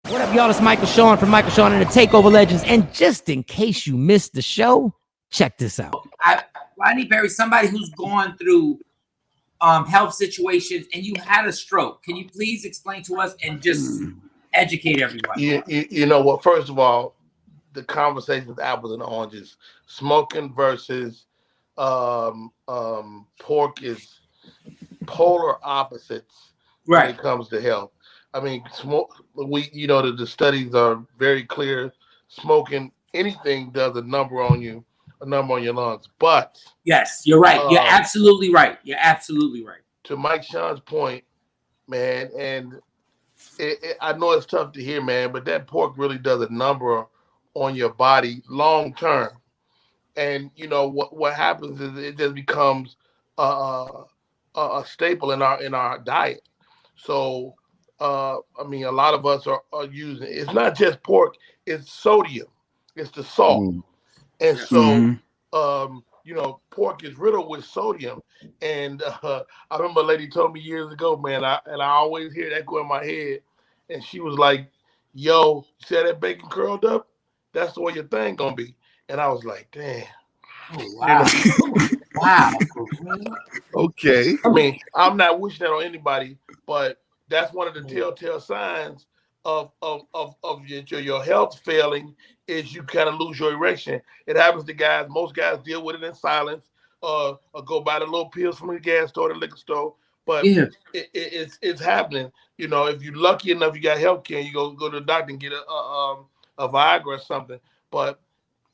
What up, y'all? It's Shawn from Shawn and the Takeover Legends. And just in case you missed the show, check this out. Rodney Perry, somebody who's gone through health situations, and you had a stroke. Can you please explain to us and just educate everyone? You know what? First of all, the conversation with apples and oranges. Smoking versus pork is polar opposites when it comes to health. I mean, the studies are very clear. Smoking anything does a number on you, a number on your lungs. But yes, you're right. You're absolutely right. You're absolutely right. To Mike Shawn's point, man, and I know it's tough to hear, man, but that pork really does a number on your body long term. And you know what happens is it just becomes a staple in our diet. So I mean, a lot of us are using it's not just pork, it's sodium, it's the salt. And so pork is riddled with sodium. And I remember a lady told me years ago, man, I always hear that go in my head. And she was like, yo, you see that bacon curled up? That's the way your thing gonna be. And I was like, damn. Oh, wow. Wow. Okay. I mean, I'm not wishing that on anybody, but that's one of the telltale signs of your health failing is you kind of lose your erection. It happens to guys. Most guys deal with it in silence or go buy the little pills from the gas store, the liquor store. But it's happening. You know, if you're lucky enough, you got health care, you go to the doctor and get a Viagra or something. But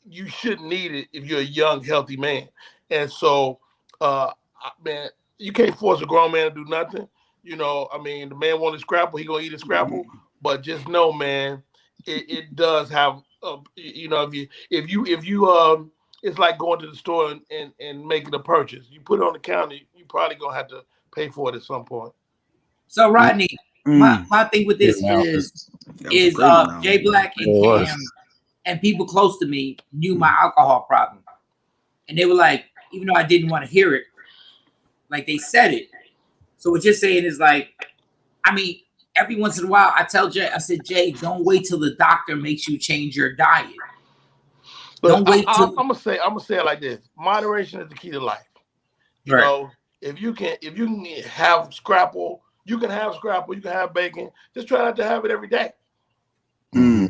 you shouldn't need it if you're a young, healthy man. And so, man, you can't force a grown man to do nothing. You know, I mean, the man wants a scrapple, he gonna eat a scrapple. But just know, man, it does have, if you it's like going to the store and making a purchase. You put it on the counter, you probably gonna have to pay for it at some point. So Rodney, my thing with this is Jay Black and Cam and people close to me knew my alcohol problem, and they were like, even though I didn't want to hear it, like they said it. So what you're saying is like, I mean, every once in a while, I tell Jay, I said, Jay, don't wait till the doctor makes you change your diet. Don't wait till. I'm gonna say it like this: moderation is the key to life. You know, if you can have scrapple, you can have bacon. Just try not to have it every day. You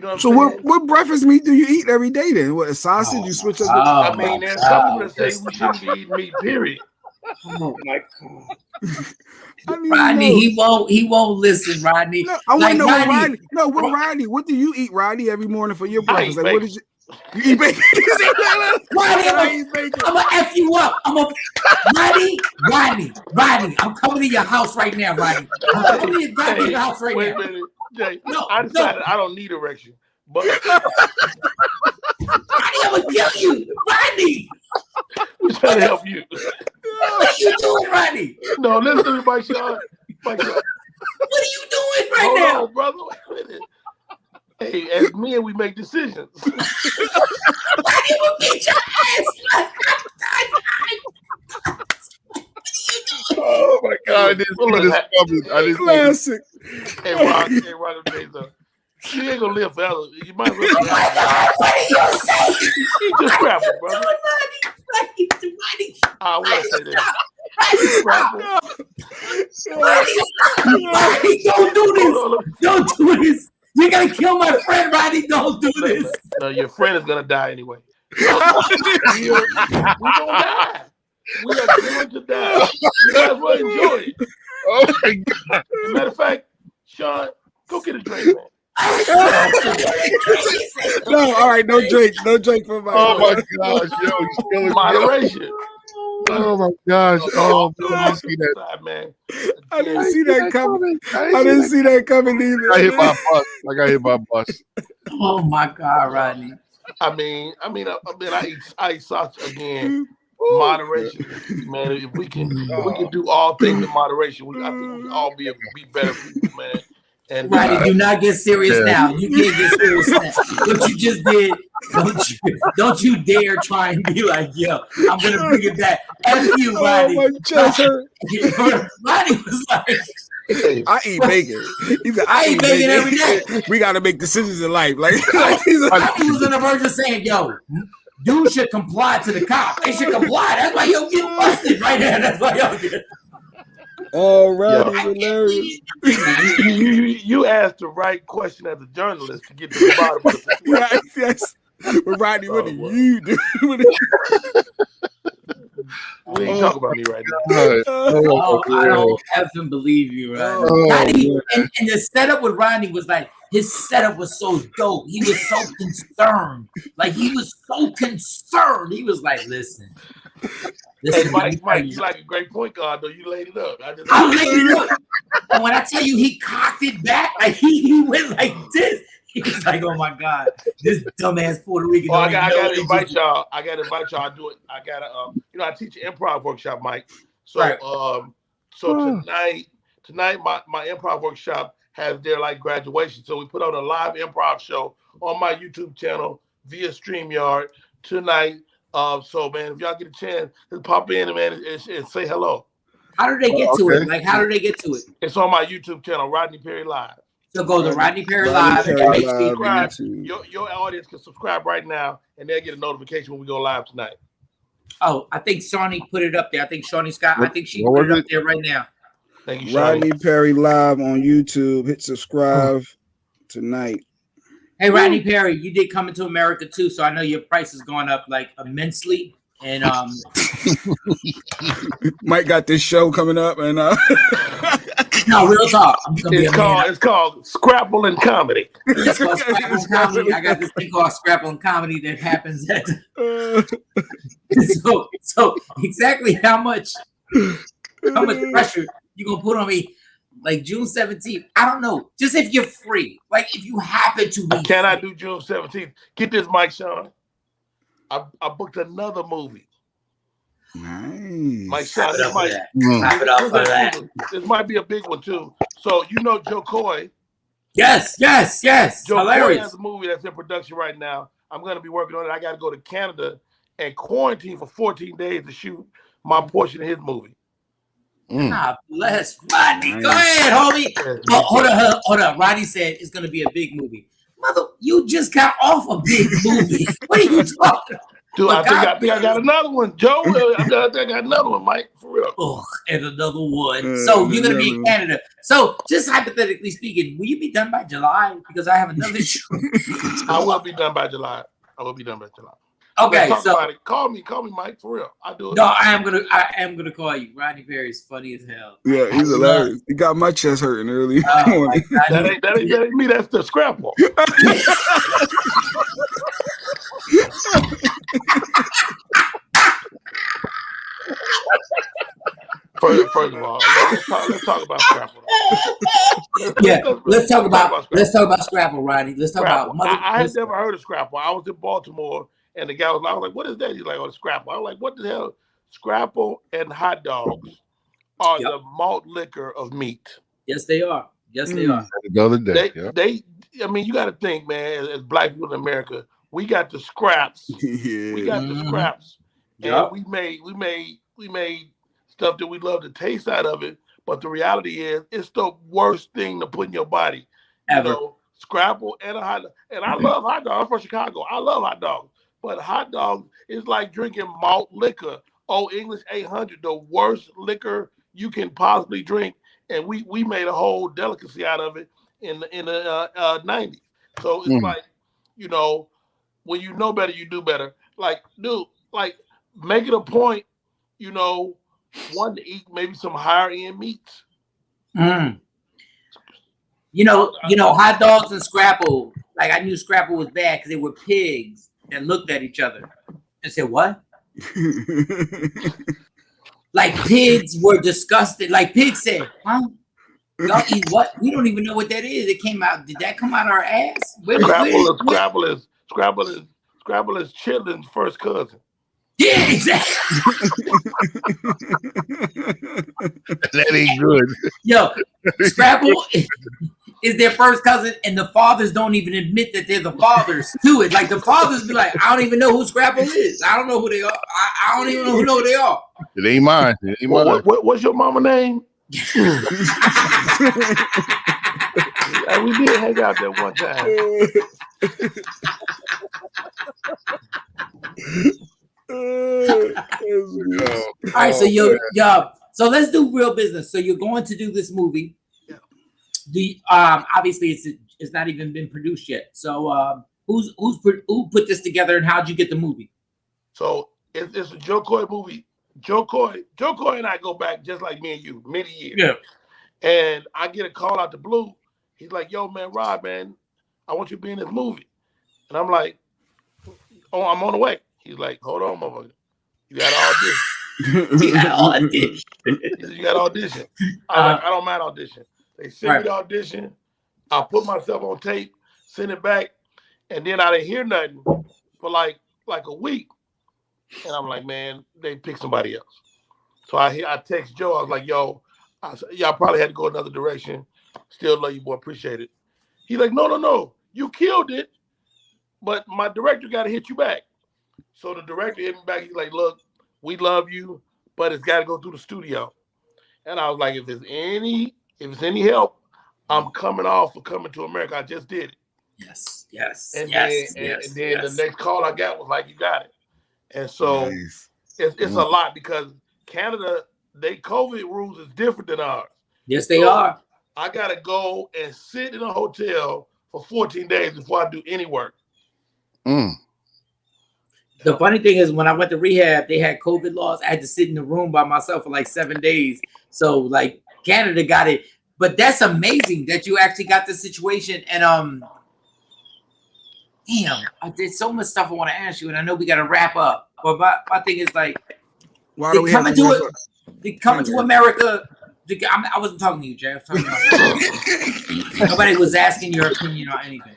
know what I'm saying? What breakfast meat do you eat every day then? What, a sausage? You switch up? I mean, there's some people that say we shouldn't be eating meat, period. Oh my God. I mean, Rodney, he won't listen, Rodney. No, I want to know Rodney, what do you eat, Rodney, every morning for your breakfast? Like, what is you eat bacon? Rodney, I'm gonna F you up. Rodney, I'm coming to your house right now, Rodney. I'm coming to your house right now. Jay, I decided I don't need erection, but Rodney, I'm gonna kill you, Rodney. We're trying to help you. What are you doing, Rodney? No, listen to me, Mike Shawn. What are you doing right now? Hold on, brother. Wait a minute. Hey, as men, we make decisions. Rodney will beat your ass. Oh my God! I didn't see this coming. Classic. Hey, Rock, you ain't gonna live forever. You might as well. Oh my God! What are you saying? Eat your scrapple, brother. I will say Rodney, don't do this. Don't do this. You're gonna kill my friend, Rodney. Don't do this. No, your friend is gonna die anyway. We're gonna die. We are going to die. You might as well enjoy it. Oh my God! As a matter of fact, Shawn, go get a drink, man. No, all right, no drink for my. Oh my gosh, yo, he's killing moderation. Oh my gosh! Oh, I didn't see that, man. I didn't see that coming. I didn't see that coming either. I hit my bus. I got hit by a bus. Oh my God, Rodney. I mean, I eat sausage again. Moderation, man. If we can do all things in moderation, I think we all be better people, man. And Rodney, do not get serious now. You can't get serious now. What you just did, don't you dare try and be like, yo, I'm gonna bring it back. F you, Rodney. Oh, my chest hurt. Rodney was like, I eat bacon. He said, I eat bacon every day. We got to make decisions in life. Like I was on the verge of saying, yo, dude should comply to the cop. They should comply. That's why you'll get busted right there. That's why y'all get. Oh, Rodney, hilarious. You asked the right question as a journalist to get to the bottom of the situation. Yes. But Rodney, what do you do? We ain't talking about me right now. I don't effing believe you, Rodney. And the setup with Rodney was like, his setup was so dope. He was so concerned. Like, he was so concerned. He was like, listen. Hey, Mike, you like a great point guard, though. You laid it up. I laid it up. And when I tell you he cocked it back, like he went like this. He was like, "Oh my God, this dumbass Puerto Rican." I gotta invite y'all. I do it. I gotta. I teach an improv workshop, Mike. So, right. Tonight, my improv workshop has their graduation. So we put on a live improv show on my YouTube channel via StreamYard tonight. So man, if y'all get a chance, just pop in and say hello. How do they get to it? Like, how do they get to it? It's on my YouTube channel, Rodney Perry Live. So go to Rodney Perry Live. Subscribe. Your audience can subscribe right now, and they'll get a notification when we go live tonight. Oh, I think Shawnee put it up there. I think Shawnee Scott. I think she put it up there right now. Thank you, Rodney Perry Live on YouTube. Hit subscribe tonight. Hey, Rodney Perry, you did Coming to America too, so I know your price has gone up immensely. And Mike got this show coming up, and no, real talk. It's called Scrapple and Comedy. It's called Scrapple and Comedy. I got this thing called Scrapple and Comedy that happens at. So exactly how much pressure you gonna put on me? Like June 17th, I don't know. Just if you're free, like if you happen to be. Can I do June 17th? Get this, Mike, Shawn. I booked another movie. Nice. Mike, Shawn, this might be a big one too. So Joe Coy. Yes. Joe Hilarious. Coy has a movie that's in production right now. I'm going to be working on it. I got to go to Canada and quarantine for 14 days to shoot my portion of his movie. God bless Rodney. Go ahead, homie. Oh, hold up. Rodney said it's going to be a big movie. Mother, you just got off a big movie. What are you talking about? Dude, I think I got another one, Joe. I got another one, Mike, for real. Oh, and another one. So you're going to be in Canada. So just hypothetically speaking, will you be done by July? Because I have another show. I will be done by July. Okay, so call me, Mike, for real. I'll do it. No, I am gonna call you. Rodney Perry is funny as hell. Yeah, he's hilarious. He got my chest hurting early. That ain't me. That's the Scrapple. First of all, let's talk about Scrapple. Let's talk about Scrapple, Rodney. Let's talk about. I had never heard of Scrapple. I was in Baltimore, and the guy was like, "What is that?" He's like, "Oh, Scrapple." I was like, "What the hell?" Scrapple and hot dogs are the malt liquor of meat. Yes, they are. Yes, they are. I mean, you got to think, man. As black people in America, we got the scraps. Yeah. We got the scraps, and we made stuff that we love the taste out of it. But the reality is, it's the worst thing to put in your body. Ever. Scrapple and a hot dog. And I love hot dogs. I'm from Chicago. I love hot dogs. But hot dogs is like drinking malt liquor. Oh, English 800, the worst liquor you can possibly drink. And we made a whole delicacy out of it in the 90s. So it's like, when you know better, you do better. Like, dude, make it a point, one, to eat maybe some higher end meats. Hot dogs and Scrapple. Like, I knew Scrapple was bad because they were pigs that looked at each other and said, "What?" Like, pigs were disgusted. Like, pigs said, "Huh? Y'all eat what? We don't even know what that is. It came out. Did that come out our ass?" Scrapple is children's first cousin. Yeah, exactly. That ain't good. Yo, Scrapple is their first cousin, and the fathers don't even admit that they're the fathers to it. Like, the fathers be like, "I don't even know who Scrapple is. I don't know who they are. I don't even know who they are." It ain't mine. What's your mama name? We did hang out there one time. All right, so so let's do real business. So you're going to do this movie. Obviously it's not even been produced yet. So who put this together and how'd you get the movie? So it's a Joe Coy movie. Joe Coy and I go back just like me and you, many years. Yeah. And I get a call out the blue. He's like, "Yo, man, Rod, man, I want you to be in this movie." And I'm like, "Oh, I'm on the way." He's like, "Hold on, motherfucker. You got to audition." You got audition. You got to audition. I was like, "I don't mind audition." They sent me the audition. I put myself on tape, send it back, and then I didn't hear nothing for like a week. And I'm like, man, they picked somebody else. So I text Joe. I was like, "Yo, y'all probably had to go another direction. Still love you, boy. Appreciate it." He's like, no. You killed it, but my director got to hit you back. So the director hit me back. He's like, "Look, we love you, but it's got to go through the studio." And I was like, if it's any help, I'm coming to America. I just did it. Yes. And then the next call I got was like, "You got it." And so it's a lot because Canada, they COVID rules is different than ours. Yes, they are. I gotta go and sit in a hotel for 14 days before I do any work. The funny thing is, when I went to rehab, they had COVID laws. I had to sit in the room by myself for like 7 days. So like Canada got it, but that's amazing that you actually got this situation. And damn, there's so much stuff I want to ask you, and I know we got to wrap up. But my thing is like, they coming to America. I wasn't talking to you, Jay. I was talking about nobody was asking your opinion on anything.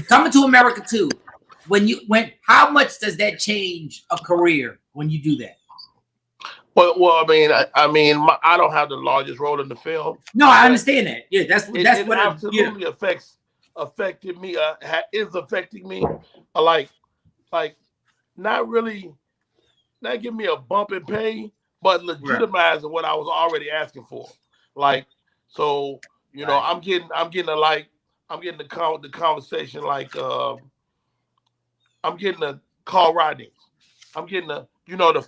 Coming to America too. How much does that change a career when you do that? Well, I mean, I don't have the largest role in the film. No, I understand that. Yeah, that's what it absolutely affected me. Is affecting me. Like, not really, not giving me a bump in pay, but legitimizing what I was already asking for. Like, so I'm getting the conversation like I'm getting a call Rodney. I'm getting the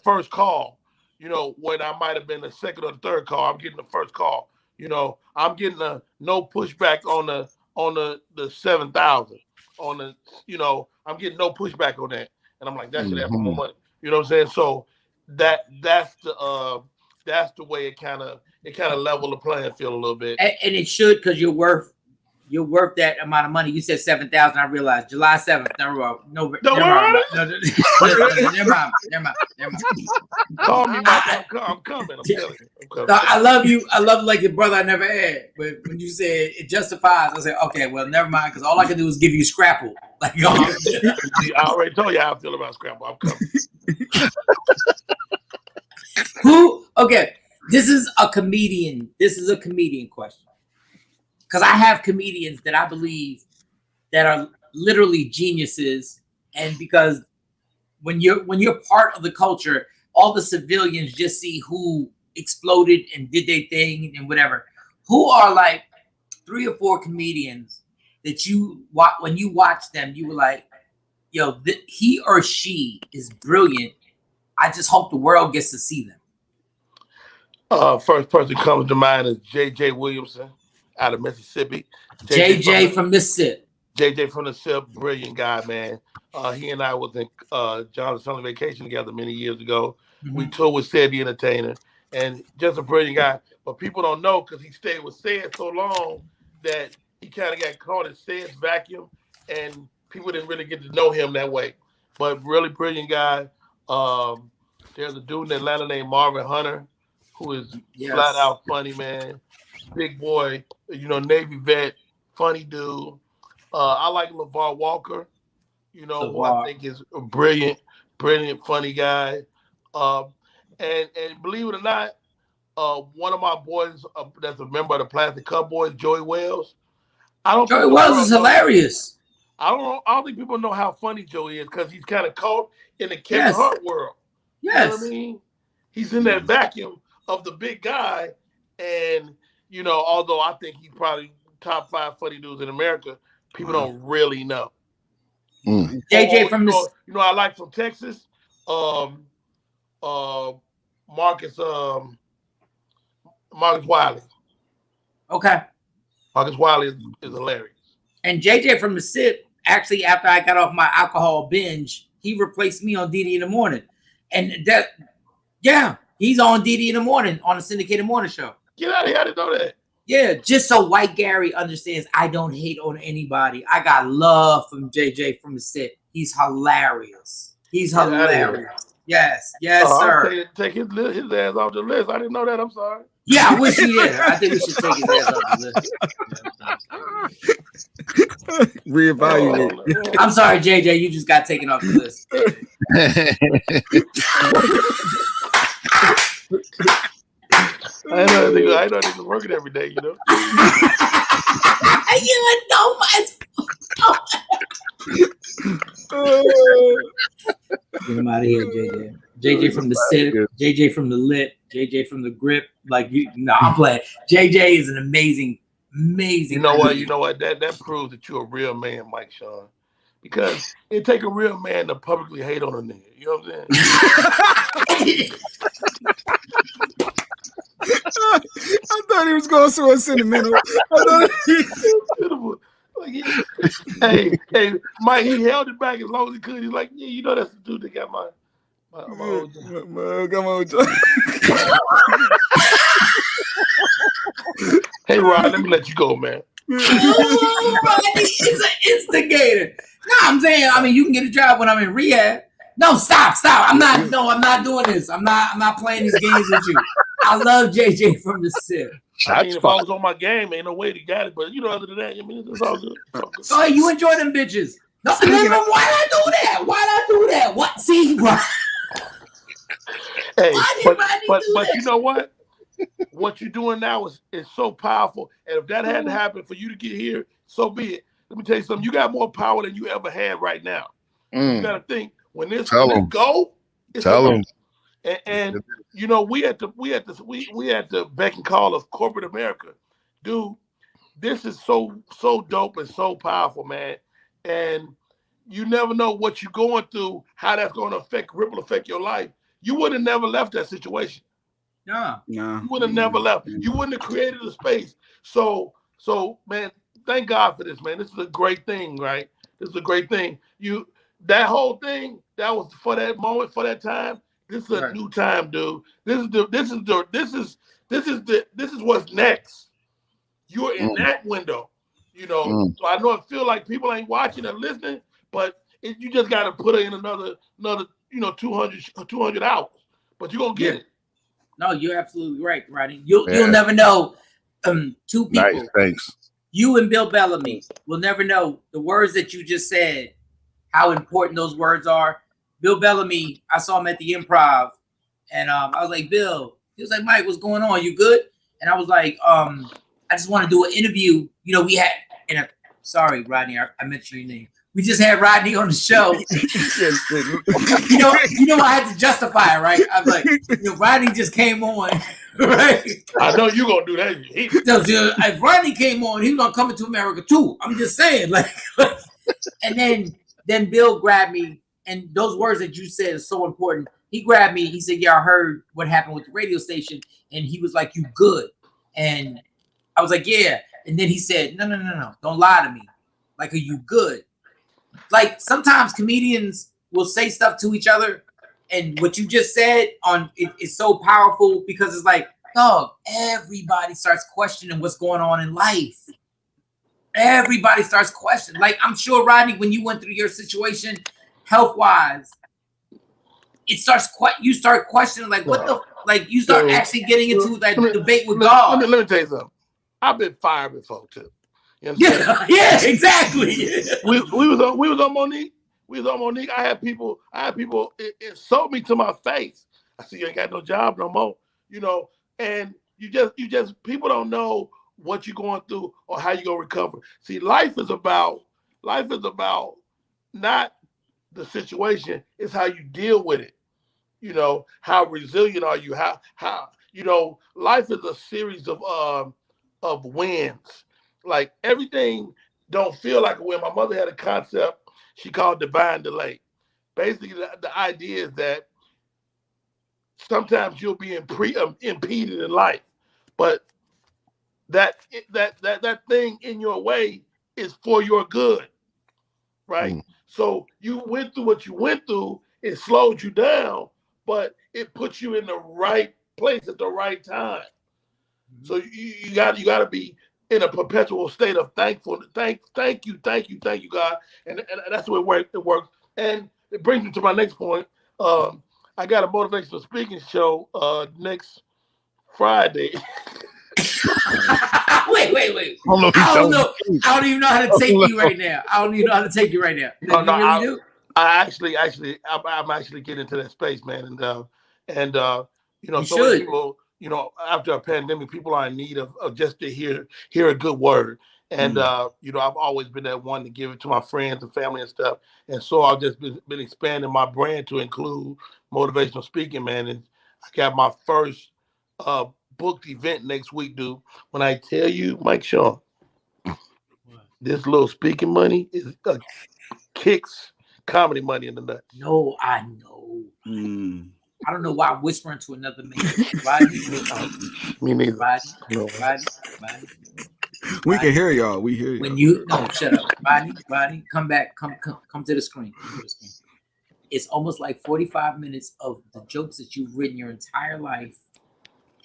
first call. When I might have been the second or the third call, I'm getting the first call. I'm getting no pushback on the 7,000. I'm getting no pushback on that, and I'm like, that should have more money. You know what I'm saying? So that's the way it kind of level the playing field a little bit. And it should, because you're worth that amount of money. You said 7,000. I realized July 7th. Never mind. Call me, Mike. I'm coming. I'm telling you. I love you. I love like your brother I never had. But when you said it justifies, I said, okay, well, never mind, because all I can do is give you Scrapple. Like, I already told you how I feel about Scrapple. I'm coming. Okay, this is a comedian question. Because I have comedians that I believe that are literally geniuses, and because when you're part of the culture, all the civilians just see who exploded and did their thing and whatever. Who are like 3 or 4 comedians that when you watch them, you were like, yo, he or she is brilliant. I just hope the world gets to see them. First person comes to mind is J.J. Williamson out of Mississippi. JJ from Mississippi. JJ from the SIP, brilliant guy, man. He and I was in John's Summer Vacation together many years ago. Mm-hmm. We toured with Sid the Entertainer, and just a brilliant guy. But people don't know because he stayed with Sid so long that he kind of got caught in Sid's vacuum, and people didn't really get to know him that way. But really brilliant guy. There's a dude in Atlanta named Marvin Hunter who is flat out funny, man. Big boy, Navy vet, funny dude. I like LeVar Walker, who I think is a brilliant, funny guy. And believe it or not, one of my boys that's a member of the Plastic Cup Boys, Joey Wells. Joey Wells is hilarious. I don't think people know how funny Joey is because he's kind of caught in the Kevin Hart world. Yes. You know what I mean? He's in that vacuum of the big guy. And, you know, although I think he's probably top 5 funny dudes in America, people don't really know. JJ from the I like from Texas, Marcus Wiley. Okay. Marcus Wiley is hilarious. And JJ from the SIP, actually, after I got off my alcohol binge, he replaced me on DD in the morning. And he's on DD in the morning on the syndicated morning show. Get out of here, I didn't know that. Yeah, just so White Gary understands, I don't hate on anybody. I got love from JJ from the SIP. He's hilarious. He's hilarious. Yes, sir. Take his ass off the list. I didn't know that. I'm sorry. Yeah, I wish he did. I think we should take his ass off the list. Reevaluate. I'm sorry, JJ. You just got taken off the list. I know niggas working every day, you know. You know my. Get him out of here, JJ. JJ from the SIP, JJ from the Lit, JJ from the Grip. Like I'm playing. JJ is an amazing. You know what? That proves that you're a real man, Mike Shawn. Because it take a real man to publicly hate on a nigga. You know what I'm saying? I thought he was going so sentimental. Hey, Mike, he held it back as long as he could. He's like, yeah, you know that's the dude that got my old job. Hey, Rod, let me let you go, man. Rodney is an instigator. No, I'm saying, you can get a job when I'm in rehab. No, stop. I'm not doing this. I'm not playing these games with you. I love JJ from the SIP. If I was on my game, ain't no way to get it. But other than that, it's all good. Oh, you enjoy them bitches. No, why'd I do that? What? See, bro. Hey, but you know what? What you're doing now is so powerful. And if that hadn't happened for you to get here, so be it. Let me tell you something. You got more power than you ever had right now. You got to think when this go, it's tell them. And we at the beck and call of corporate America, dude. This is so dope and so powerful, man. And you never know what you're going through, how that's going to ripple affect your life. You would have never left that situation. No. You would have never left. You wouldn't have created a space. So man, thank God for this, man. This is a great thing, right? This is a great thing. That whole thing, that was for that moment, for that time. This is a new time, dude. This is what's next. You're in that window, So I know it feel like people ain't watching and listening, but you just got to put in another 200 hours. But you're gonna get it. No, you're absolutely right, Rodney. You'll never know. Two people. Nice, thanks. You and Bill Bellamy will never know the words that you just said, how important those words are. Bill Bellamy, I saw him at the Improv, and I was like, Bill. He was like, Mike, what's going on? You good? And I was like, I just want to do an interview. We had, sorry, Rodney, I mentioned your name. We just had Rodney on the show. I had to justify it, right? I was like, Rodney just came on, right? I know you're gonna do that. If Rodney came on, he was gonna come into America too. I'm just saying, and then Bill grabbed me, and those words that you said are so important. He grabbed me. He said, "Yeah, I heard what happened with the radio station," and he was like, "You good?" And I was like, "Yeah." And then he said, "No, don't lie to me. Like, are you good?" Like sometimes comedians will say stuff to each other, and what you just said is so powerful because it's like, dog, everybody starts questioning what's going on in life. Everybody starts questioning. Like I'm sure, Rodney, when you went through your situation, health-wise, you start questioning like what the you start actually getting into that debate with God. Let me tell you something. I've been fired before too. Yeah, exactly. We was on Monique. I had people insult me to my face. I said, you ain't got no job no more. And you just people don't know what you're going through or how you're gonna recover. See, life is about not the situation, it's how you deal with it. How resilient are you? How life is a series of wins. Like everything don't feel like a win. My mother had a concept she called divine delay. Basically, the idea is that sometimes you'll be impeded in life, but that thing in your way is for your good, right? So you went through what you went through. It slowed you down, but it puts you in the right place at the right time. So you got to be in a perpetual state of thankfulness. Thank you, God, and that's the way it works. And it brings me to my next point. I got a motivational speaking show next Friday. Wait. I don't know. I don't even know how to take you right now. No, really do? I'm actually getting into that space, man. And so many people, after a pandemic, people are in need of just to hear a good word. And I've always been that one to give it to my friends and family and stuff. And so I've just been expanding my brand to include motivational speaking, man. And I got my first booked event next week, dude. When I tell you, Mike Shawn, this little speaking money is kicks comedy money in the nuts. No, I know. I don't know why I'm whispering to another man. Rodney, me neither. Rodney. We can hear y'all. We hear you. When you shut up, Rodney, come back, come to the screen. It's almost like 45 minutes of the jokes that you've written your entire life,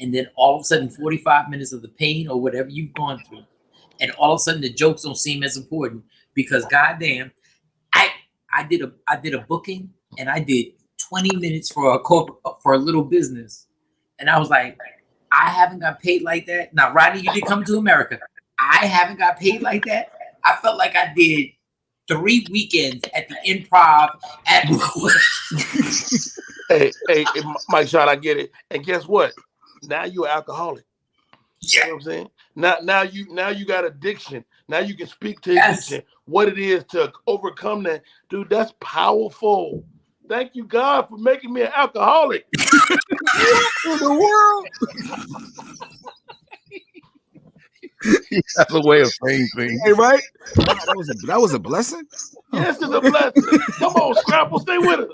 and then all of a sudden 45 minutes of the pain or whatever you've gone through, and all of a sudden the jokes don't seem as important because goddamn, I did a booking and I did 20 minutes for a little business, and I was like, I haven't got paid like that. Now, Rodney, you did Come to America. I haven't got paid like that. I felt like I did 3 weekends at the Improv at Hey, Mike Shawn, I get it. And guess what? Now you're an alcoholic. Yeah. You know what I'm saying? Now you got addiction. Now you can speak to addiction. What it is to overcome that. Dude, that's powerful. Thank you, God, for making me an alcoholic. In the world. He has a way of saying things. Hey, right? That was a blessing? Yes, it's a blessing. Come on, Scrapple, stay with us.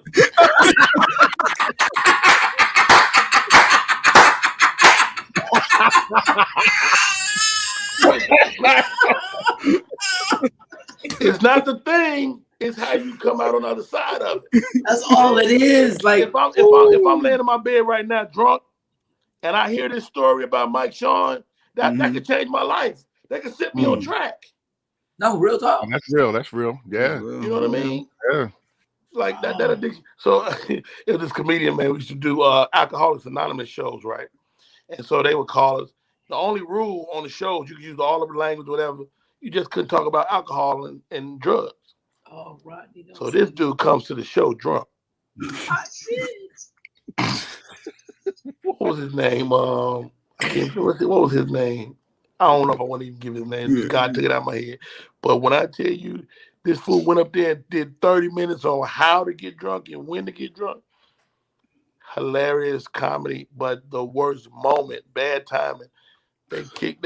It's not the thing, it's how you come out on the other side of it. That's all it is. Like if I'm laying in my bed right now drunk and I hear this story about Mike Shawn, that could change my life. That could set me on track. No, real talk. Oh, that's real. Yeah. You know what I mean? Yeah. Like that addiction. So it was this comedian, man. We used to do Alcoholics Anonymous shows, right? And so they would call us. The only rule on the shows, you could use all of the language, whatever. You just couldn't talk about alcohol and drugs. Oh, Rodney. So this dude comes to the show drunk. I did. What was his name? What was his name? I don't know if I want to even give his name. Yeah. God took it out of my head. But when I tell you, this fool went up there and did 30 minutes on how to get drunk and when to get drunk. Hilarious comedy, but the worst moment, bad timing. They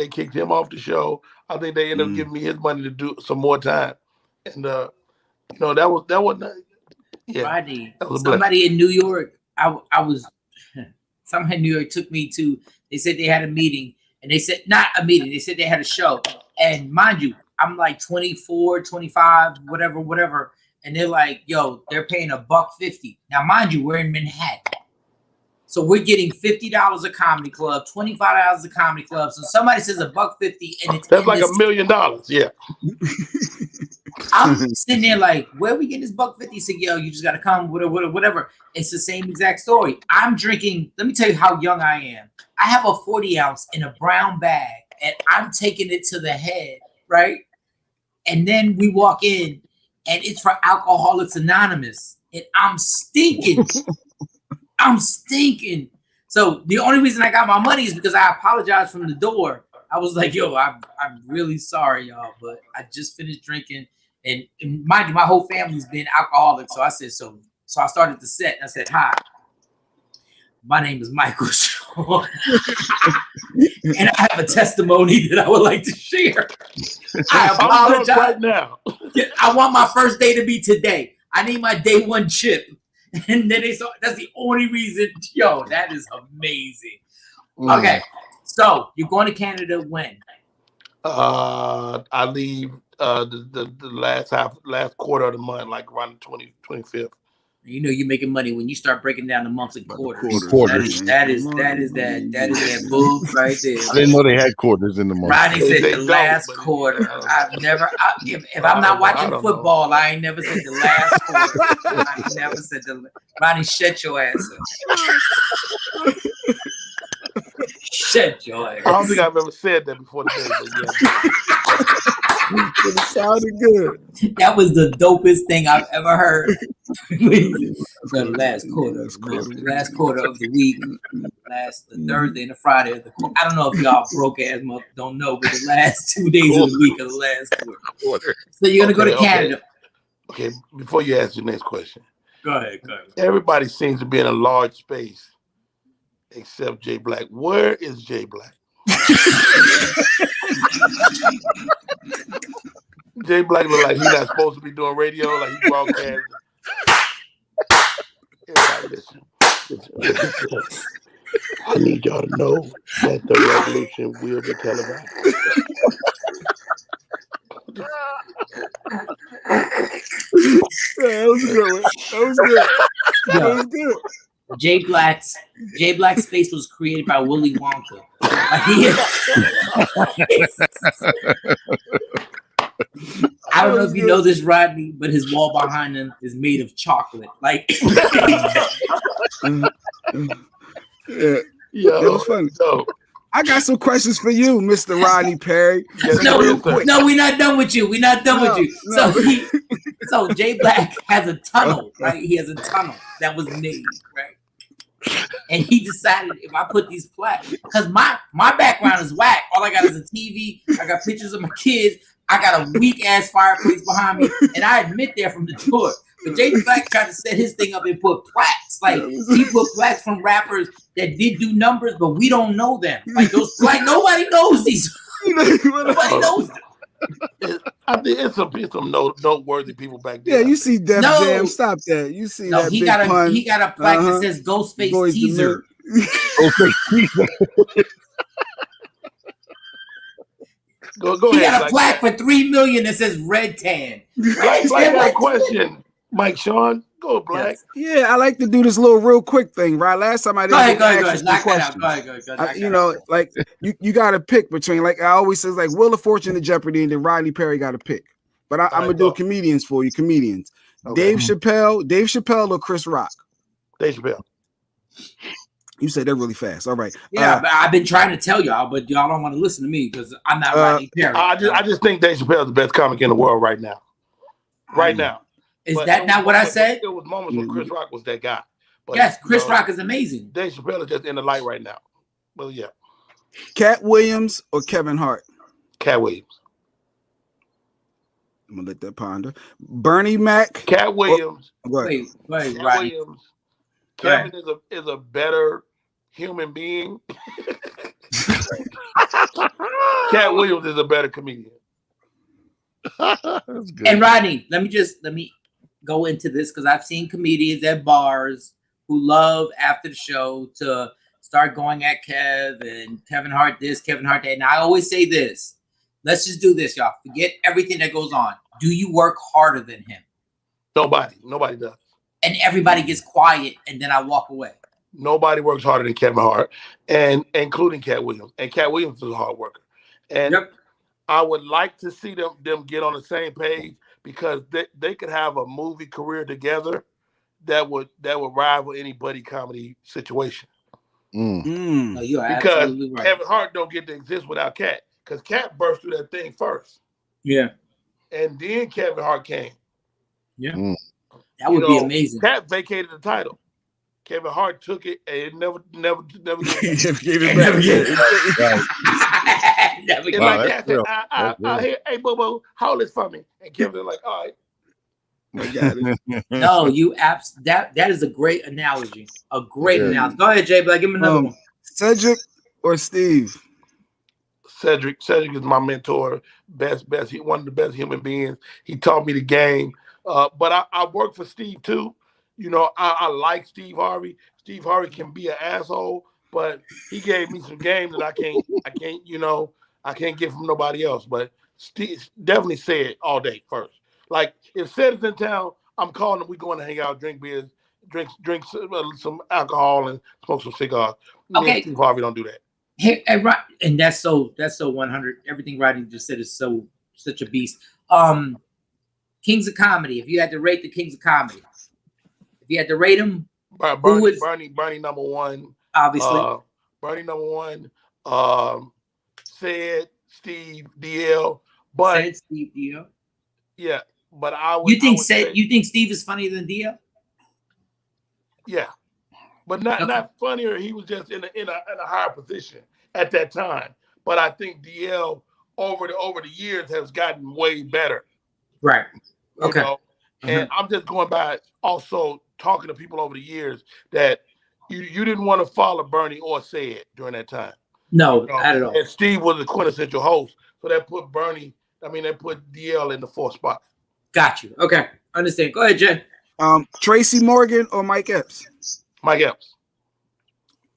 kicked him off the show. I think they ended up giving me his money to do some more time. And that was yeah. Rodney, somebody in New York, somebody in New York took me to, they said they had a meeting, and they said, not a meeting, they said they had a show. And mind you, I'm like 24, 25, whatever. And they're like, yo, they're paying $150. Now, mind you, we're in Manhattan. So we're getting $50 a comedy club, $25 a comedy club. So somebody says $150, and that's like $1 million. Yeah. I'm sitting there like, where are we getting this $150? He said, yo, you just gotta come, whatever. It's the same exact story. I'm drinking. Let me tell you how young I am. I have a 40 ounce in a brown bag, and I'm taking it to the head, right? And then we walk in, and it's for Alcoholics Anonymous, and I'm stinking. I'm stinking. So the only reason I got my money is because I apologized from the door. I was like, yo, I'm really sorry, y'all, but I just finished drinking. And mind you, my whole family's been alcoholic. So I said, so I started the set and I said, hi, my name is Michael Shawn. And I have a testimony that I would like to share. I apologize right now. I want my first day to be today. I need my day one chip. And then they saw that's the only reason. Yo, that is amazing. Okay, so you're going to Canada when? I leave the last quarter of the month, like around the 25th. You know you're making money when you start breaking down the months and quarters. Quarters. That is that boobs right there. I didn't know they had quarters in the month. Rodney said the last quarter. I've never. If I'm not watching football, I ain't never said the last quarter. I ain't never said the. Rodney, shut your ass up. Shut your ass. I don't think I've ever said that before today, but yeah. It sounded good. That was the dopest thing I've ever heard. The last quarter of the week, the Thursday and the Friday of the quarter. I don't know if y'all broke ass don't know, but the last 2 days of the week of the last quarter. So you're gonna go to Canada. Okay, before you ask your next question. Go ahead. Everybody seems to be in a large space except Jay Black. Where is Jay Black? Jay Black look like he's not supposed to be doing radio, like he broadcast. Everybody listen. I need y'all to know that the revolution will be televised. That was good. That was good. Jay Black's face was created by Willy Wonka. I don't know if you know this, Rodney, but his wall behind him is made of chocolate. Like, yeah, it was funny. So, I got some questions for you, Mr. Rodney Perry. No, we're not done with you. No. So Jay Black has a tunnel, right? He has a tunnel that was made, right? And he decided if I put these plaques, because my background is whack. All I got is a TV. I got pictures of my kids. I got a weak ass fireplace behind me, and I admit there from the tour. But Jay Black tried to set his thing up and put plaques. Like he put plaques from rappers that did do numbers, but we don't know them. Like those plaques, nobody knows these. Nobody knows them. I think it's some noteworthy people back there. Yeah, you see Def Jam. Stop that. You see that he big got pun. He got a plaque that says Ghostface Teaser. Go he ahead. Got a plaque for $3 million that says Red Tan. Like that question, Mike Shawn. Go Black. Yeah, I like to do this little real quick thing, right? Last time I didn't go. You know, like you got to pick between, like I always says, like Wheel of Fortune and Jeopardy, and then Rodney Perry got to pick. But I'm gonna do comedians for you. Comedians. Okay. Dave Chappelle or Chris Rock? Dave Chappelle. You said that really fast. All right. Yeah, but I've been trying to tell y'all, but y'all don't want to listen to me because I'm not Rodney Perry. I just think Dave Chappelle is the best comic in the world right now. Right now. Is that not what I said? There was moments when Chris Rock was that guy. But, yes, Chris Rock is amazing. Dave Chappelle is just in the light right now. Well, yeah. Cat Williams or Kevin Hart? Cat Williams. I'm gonna let that ponder. Bernie Mac. Cat Williams. Wait, Cat Williams. Kevin is a better human being. Cat Williams is a better comedian. That's good. And Rodney, let me go into this because I've seen comedians at bars who love after the show to start going at Kevin Hart this, Kevin Hart that. And I always say this. Let's just do this, y'all. Forget everything that goes on. Do you work harder than him? Nobody does. And everybody gets quiet, and then I walk away. Nobody works harder than Kevin Hart, and including Cat Williams. And Cat Williams is a hard worker. And I would like to see them get on the same page because they could have a movie career together that would rival any buddy comedy situation. No, you are because absolutely right. Kevin Hart don't get to exist without Cat because Cat burst through that thing first. Yeah. And then Kevin Hart came. Yeah. That would be amazing. Cat vacated the title. Kevin Hart took it and never gave it back. Hey, Bobo, hold this for me. And Kevin was like, all right. I got it. No, that is a great analogy. A great analogy. Go ahead, Jay Black. Give me another one. Cedric or Steve? Cedric is my mentor, best, one of the best human beings. He taught me the game. But I work for Steve too. You know, I like Steve Harvey. Steve Harvey can be an asshole, but he gave me some game that I can't get from nobody else. But Steve definitely said all day first. Like if Cedric's in town, I'm calling him. We going to hang out, drink beers, drink some alcohol, and smoke some cigars. Okay, Steve Harvey don't do that. Hey, and that's so 100. Everything Rodney just said is such a beast. Kings of Comedy. If you had to rate the Kings of Comedy, if you had to rate them, Bernie number one. Obviously, Bernie number one. Said Steve DL, but Steve DL. Yeah, but I would. You think Steve is funnier than DL? Yeah, but not funnier. He was just in a higher position at that time. But I think DL over the years has gotten way better. Right. Okay. You know? And I'm just going by also talking to people over the years that you didn't want to follow Bernie or say it during that time. No, not at all. And Steve was the quintessential host, so that put that put DL in the fourth spot. Got you. Okay, understand. Go ahead, Jay. Tracy Morgan or Mike Epps? Mike Epps.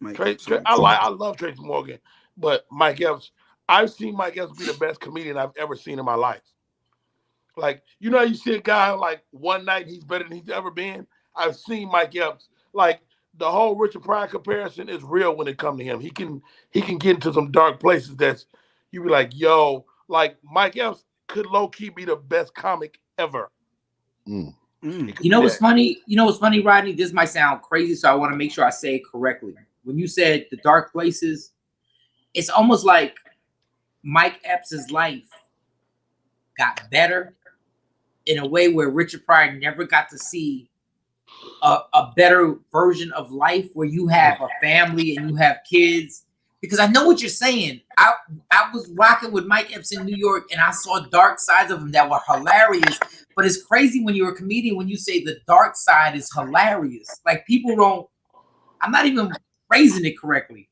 I love Tracy Morgan, but Mike Epps. I've seen Mike Epps be the best comedian I've ever seen in my life. Like, you know, you see a guy like one night he's better than he's ever been. I've seen Mike Epps. Like the whole Richard Pryor comparison is real when it comes to him. He can get into some dark places that's you be like, yo, like Mike Epps could low key be the best comic ever. You know what's funny? You know what's funny, Rodney? This might sound crazy, so I want to make sure I say it correctly. When you said the dark places, it's almost like Mike Epps' life got better in a way where Richard Pryor never got to see a better version of life where you have a family and you have kids. Because I know what you're saying. I was rocking with Mike Epps in New York and I saw dark sides of him that were hilarious. But it's crazy when you're a comedian when you say the dark side is hilarious. Like people don't, I'm not even phrasing it correctly.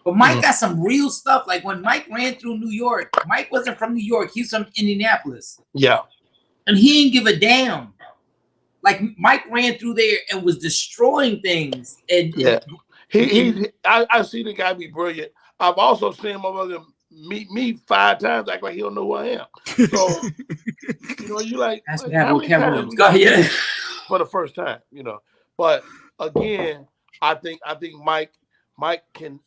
But Mike got some real stuff. Like when Mike ran through New York, Mike wasn't from New York. He's from Indianapolis. Yeah. And he didn't give a damn. Like Mike ran through there and was destroying things. And yeah. I see the guy be brilliant. I've also seen my brother meet me 5 times, act like he don't know who I am. So, you know, you like, that's how many times go ahead. For the first time, you know. But again, I think Mike can,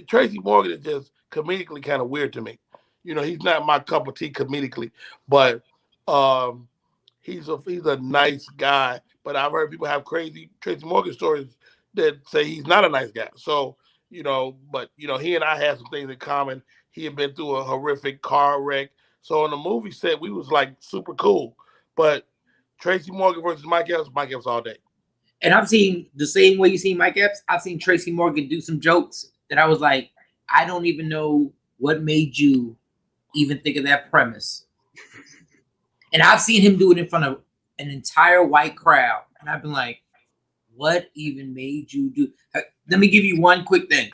Tracy Morgan is just comedically kind of weird to me. You know, he's not my cup of tea comedically, but he's a nice guy. But I've heard people have crazy Tracy Morgan stories that say he's not a nice guy. So, but he and I had some things in common. He had been through a horrific car wreck. So on the movie set, we was like super cool. But Tracy Morgan versus Mike Epps all day. And I've seen the same way you seen Mike Epps. I've seen Tracy Morgan do some jokes that I was like, I don't even know what made you even think of that premise. And I've seen him do it in front of an entire white crowd. And I've been like, what even made you do? Let me give you one quick thing.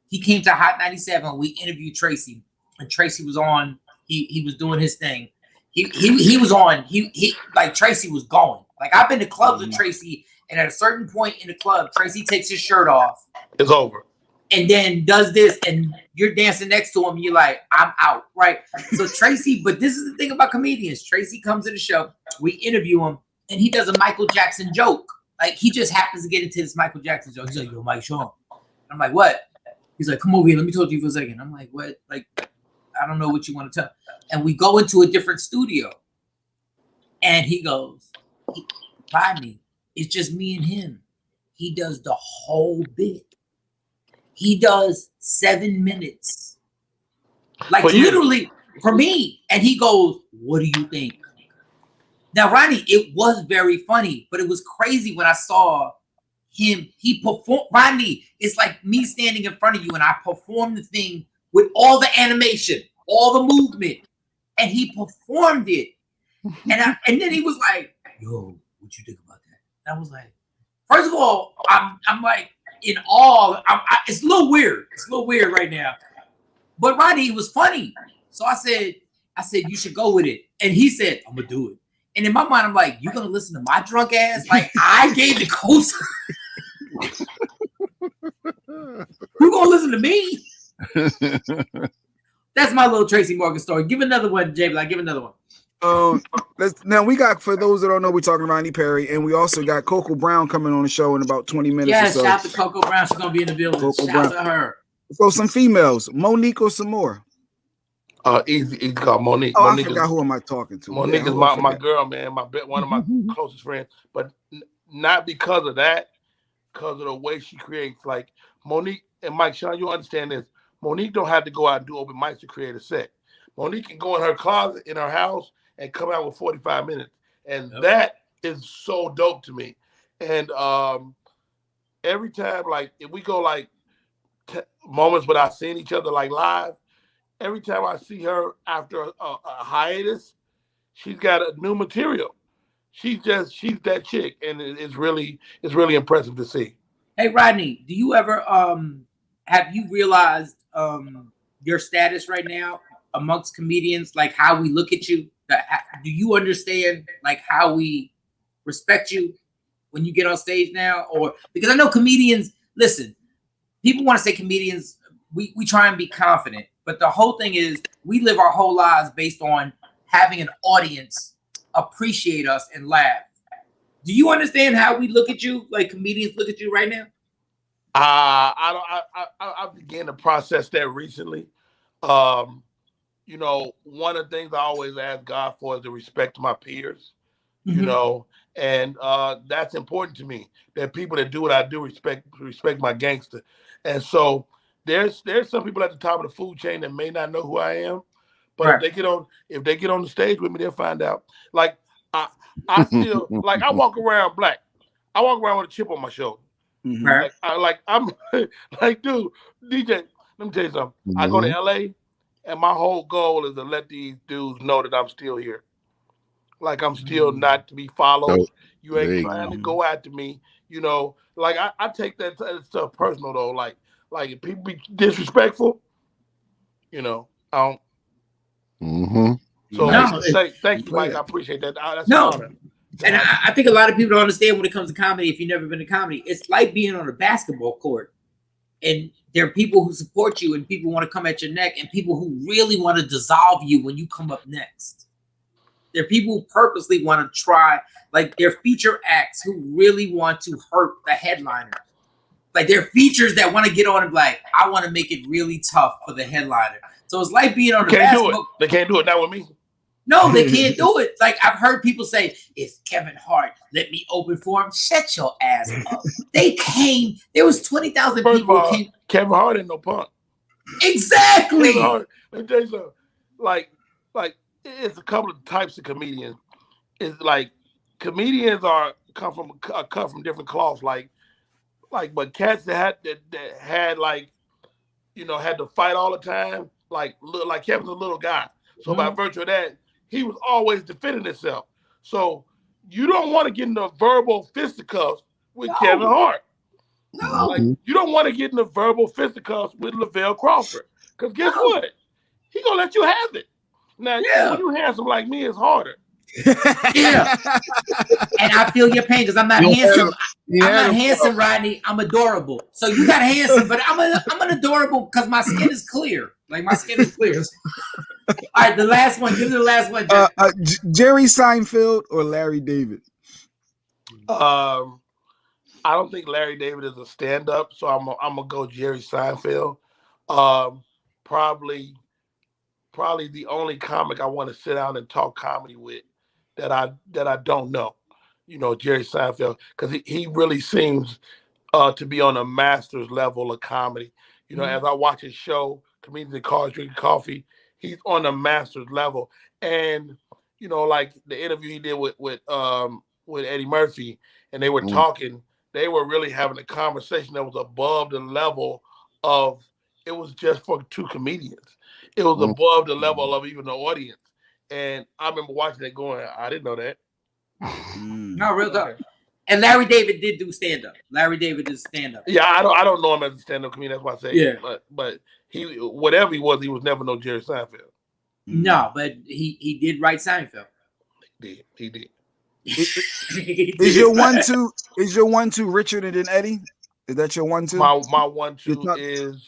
He came to Hot 97. We interviewed Tracy, and Tracy was on. He was doing his thing. He was on. He like Tracy was going. Like I've been to clubs with Tracy, and at a certain point in the club, Tracy takes his shirt off. It's over. And then does this, and you're dancing next to him, and you're like, I'm out, right? So Tracy, but this is the thing about comedians. Tracy comes to the show, we interview him, and he does a Michael Jackson joke. Like he just happens to get into this Michael Jackson joke. He's like, yo, Mike Shawn. I'm like, what? He's like, come over here, let me talk to you for a second. I'm like, what? Like, I don't know what you want to tell. And we go into a different studio. And he goes, Rodney, it's just me and him. He does the whole bit. He does 7 minutes. Like literally for me. And he goes, what do you think? Now, Rodney, it was very funny, but it was crazy when I saw him. He performed. Rodney, it's like me standing in front of you and I performed the thing with all the animation, all the movement, and he performed it. And then he was like, yo, what you think about that? And I was like, first of all, I'm like, in awe. It's a little weird. It's a little weird right now. But Rodney was funny. So I said, you should go with it. And he said, I'm gonna do it. And in my mind, I'm like, you're gonna listen to my drunk ass? Like I gave the coast. You gonna listen to me? That's my little Tracy Morgan story. Give another one, Jay Black. Give another one. Now we got, for those that don't know, we're talking Rodney Perry, and we also got Coco Brown coming on the show in about 20 minutes. Yeah, or so. shout out to Coco Brown. She's gonna be in the building. Coco Shout Brown. to her. So some females, Monique or some more. Easy called Monique. Oh, Monique I forgot who am I talking to. Monique is my girl, man. One of my closest friends, but not because of that, because of the way she creates. Like Monique and Mike, Shawn, you understand this. Monique don't have to go out and do open mics to create a set. Monique can go in her closet in her house and come out with 45 minutes. And that is so dope to me. And every time, like, if we go like moments without seeing each other like live, every time I see her after a hiatus, she's got a new material. She's that chick, and it's really impressive to see. Hey Rodney, do you ever have you realized your status right now amongst comedians, like how we look at you? Do you understand like how we respect you when you get on stage now? Or because I know comedians, listen, people want to say comedians, we try and be confident, but the whole thing is we live our whole lives based on having an audience appreciate us and laugh. Do you understand how we look at you, like comedians look at you right now? I began to process that recently. You know, one of the things I always ask God for is the respect to my peers. You know, and that's important to me. That people that do what I do respect my gangster. And so there's some people at the top of the food chain that may not know who I am, but if they get on the stage with me, they'll find out. Like I still like I walk around black. I walk around with a chip on my shoulder. I'm like, dude, DJ, let me tell you something. I go to LA and my whole goal is to let these dudes know that I'm still here. Like I'm still not to be followed. You ain't trying to go after me. You know, like I take that stuff personal though. Like if people be disrespectful, you know, I don't. So thank you, Mike. I appreciate that. That's an honor. And I think a lot of people don't understand when it comes to comedy. If you've never been to comedy, it's like being on a basketball court, and there are people who support you, and people want to come at your neck, and people who really want to dissolve you when you come up next. There are people who purposely want to try, like they're feature acts who really want to hurt the headliner. Like they're features that want to get on and be like, I want to make it really tough for the headliner. So it's like being on a basketball. They can't do it. Not with me. No, they can't do it. Like I've heard people say, if Kevin Hart let me open for him, shut your ass up. They came. There was 20,000 people. All, Kevin Hart ain't no punk. Exactly. Kevin Hart, let me tell you something. Like it's a couple of types of comedians. It's like comedians come from different cloths. Like but cats that had like, you know, had to fight all the time. Like Kevin's a little guy. So by virtue of that, he was always defending himself. So you don't want to get into verbal fisticuffs with Kevin Hart. No. Like, you don't want to get into verbal fisticuffs with Lavelle Crawford. Because guess what? He going to let you have it. Now, when you handsome like me, it's harder. Yeah. And I feel your pain because I'm not handsome. I'm not handsome, Rodney. I'm adorable. So you got handsome, but I'm an adorable because my skin is clear. Like my skin is clear. All right, the last one. Give me the last one. Jerry Seinfeld or Larry David? I don't think Larry David is a stand-up, so I'm gonna go Jerry Seinfeld. Probably the only comic I want to sit down and talk comedy with that I don't know. You know, Jerry Seinfeld, because he really seems to be on a master's level of comedy. You know, as I watch his show, Comedians in Cars Drinking Coffee, he's on a master's level. And, you know, like the interview he did with Eddie Murphy, and they were talking, they were really having a conversation that was above the level of, it was just for two comedians. It was above the level of even the audience. And I remember watching it going, I didn't know that. No, real talk. And Larry David did do stand up. Larry David did stand up. Yeah, I don't know him as a stand up comedian. That's why I say but he whatever he was never no Jerry Seinfeld. No, but he did write Seinfeld. He did. Is your 1-2? Is your 1-2 Richard and then Eddie? Is that your 1-2? My 1-2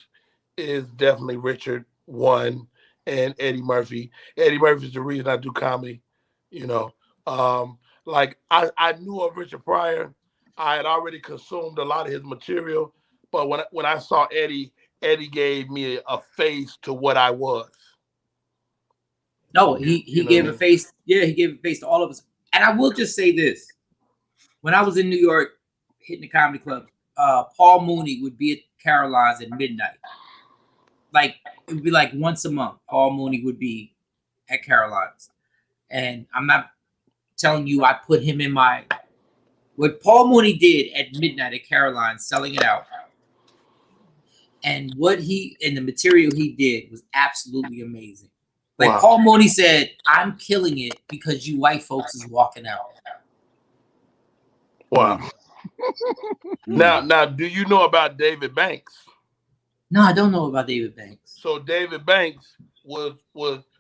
is definitely Richard 1 and Eddie Murphy. Eddie Murphy is the reason I do comedy. You know, like I knew of Richard Pryor. I had already consumed a lot of his material, but when I saw Eddie gave me a face to what I was. No, he gave a face. Yeah, he gave a face to all of us. And I will just say this: when I was in New York, hitting the comedy club, Paul Mooney would be at Caroline's at midnight. Like it would be like once a month. Paul Mooney would be at Caroline's, and I'm not telling you I put him in my. What Paul Mooney did at midnight at Caroline's, selling it out, and the material he did was absolutely amazing. Like wow. Paul Mooney said, "I'm killing it because you white folks is walking out." Wow. Now, do you know about David Banks? No, I don't know about David Banks. So David Banks was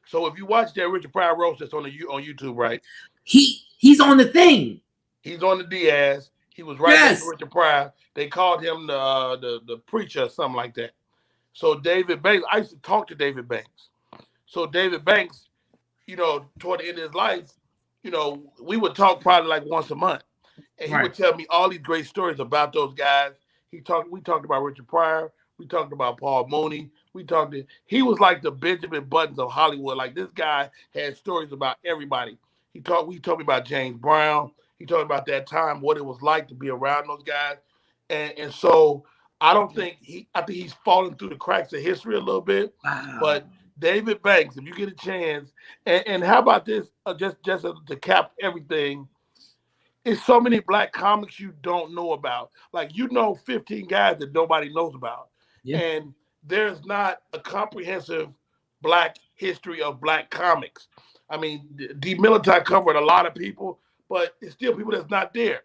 so if you watch that Richard Pryor roast that's on YouTube, right? He's on the thing. He's on the Diaz. He was right next to Richard Pryor. They called him the preacher or something like that. So David Banks, I used to talk to David Banks. So David Banks, you know, toward the end of his life, you know, we would talk probably like once a month. And he would tell me all these great stories about those guys. We talked about Richard Pryor. We talked about Paul Mooney. He was like the Benjamin Buttons of Hollywood. Like this guy had stories about everybody. He told me about James Brown. He told me about that time, what it was like to be around those guys. And so I think he's fallen through the cracks of history a little bit. Wow. But David Banks, if you get a chance, and how about this? Just to cap everything, it's so many black comics you don't know about. Like 15 guys that nobody knows about, and there's not a comprehensive black history of black comics. I mean, D. Militant covered a lot of people, but it's still people that's not there.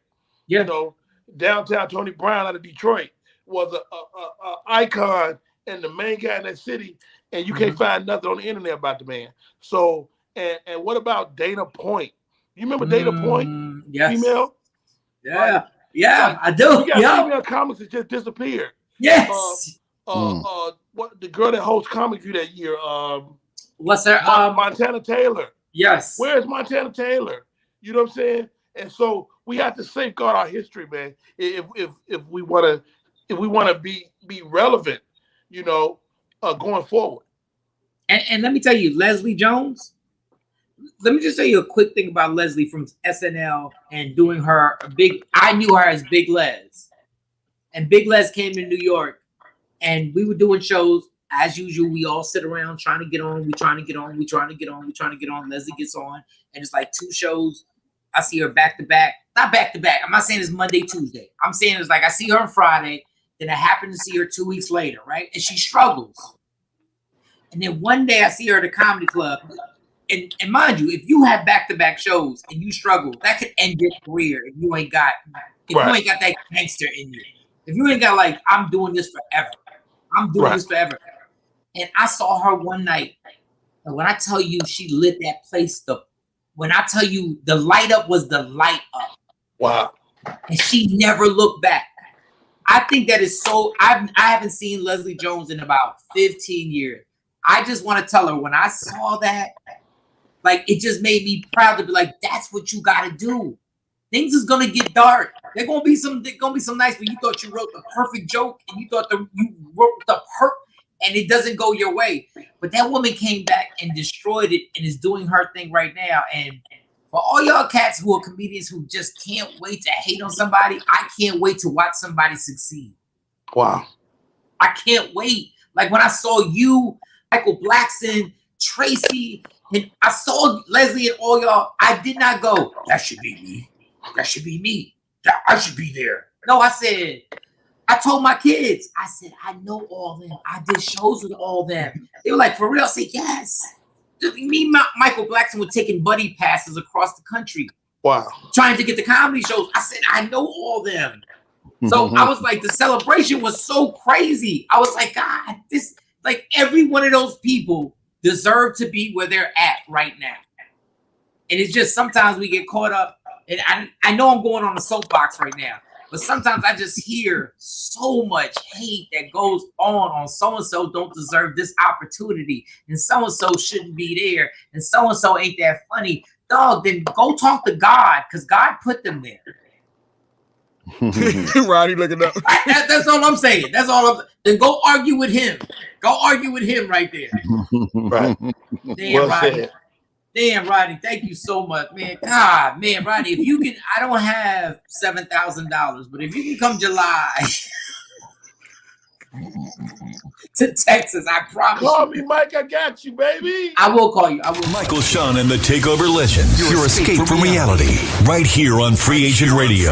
Yeah. You know, downtown Tony Brown out of Detroit was a icon and the main guy in that city. And you can't find nothing on the internet about the man. So, and what about Dana Point? You remember Dana Point? Yes. Female? Yeah. Like, I do. We got female comics that just disappeared. Yes. What the girl that hosts Comic View that year? What's her? Montana Taylor. Yes. Where's Montana Taylor? You know what I'm saying? And so we have to safeguard our history, man. If we want to be relevant, you know. Going forward. And let me tell you, Leslie Jones, let me just tell you a quick thing about Leslie from SNL and doing her I knew her as Big Les. And Big Les came to New York and we were doing shows. As usual, we all sit around trying to get on. We trying to get on. Leslie gets on. And it's like 2 shows. I see her back to back. Not back to back. I'm not saying it's Monday, Tuesday. I'm saying it's like I see her on Friday. Then I happen to see her 2 weeks later, right? And she struggles. And then one day I see her at a comedy club. And mind you, if you have back-to-back shows and you struggle, that could end your career if you ain't got you ain't got that gangster in you. If you ain't got like, I'm doing this forever. This forever. And I saw her one night. And when I tell you she lit that place, when I tell you the light up was the light up. Wow. And she never looked back. I think that is so. I haven't seen Leslie Jones in about 15 years. I just want to tell her when I saw that, like it just made me proud to be like, that's what you got to do. Things is gonna get dark. There's gonna be some nights where you thought you wrote the perfect joke and you thought you wrote the and it doesn't go your way. But that woman came back and destroyed it and is doing her thing right now. And for all y'all cats who are comedians who just can't wait to hate on somebody, I can't wait to watch somebody succeed. Wow. I can't wait. Like when I saw you, Michael Blackson, Tracy, and I saw Leslie and all y'all, I did not go, that should be me. That should be me. I should be there. No, I told my kids, I said, I know all them. I did shows with all them. They were like, for real? I said, yes. Me and Michael Blackson were taking buddy passes across the country. Wow. Trying to get the comedy shows. I said, I know all them. So I was like, the celebration was so crazy. I was like, God, this, like, every one of those people deserve to be where they're at right now. And it's just sometimes we get caught up. And I know I'm going on a soapbox right now, but sometimes I just hear so much hate that goes on so-and-so don't deserve this opportunity, and so-and-so shouldn't be there, and so-and-so ain't that funny. Dog, then go talk to God, because God put them there. Rodney looking up. That's all I'm saying. Then go argue with him. Go argue with him right there. Right. Damn, Well Rodney. said. Damn, Rodney, thank you so much, man. God, man, Rodney, if you can, I don't have $7,000, but if you can come July to Texas, I promise. Call me, Mike. I got you, baby. I will call you. Michael Shawn and the Takeover Legends. Your escape from reality. Right here on Free Agent Radio.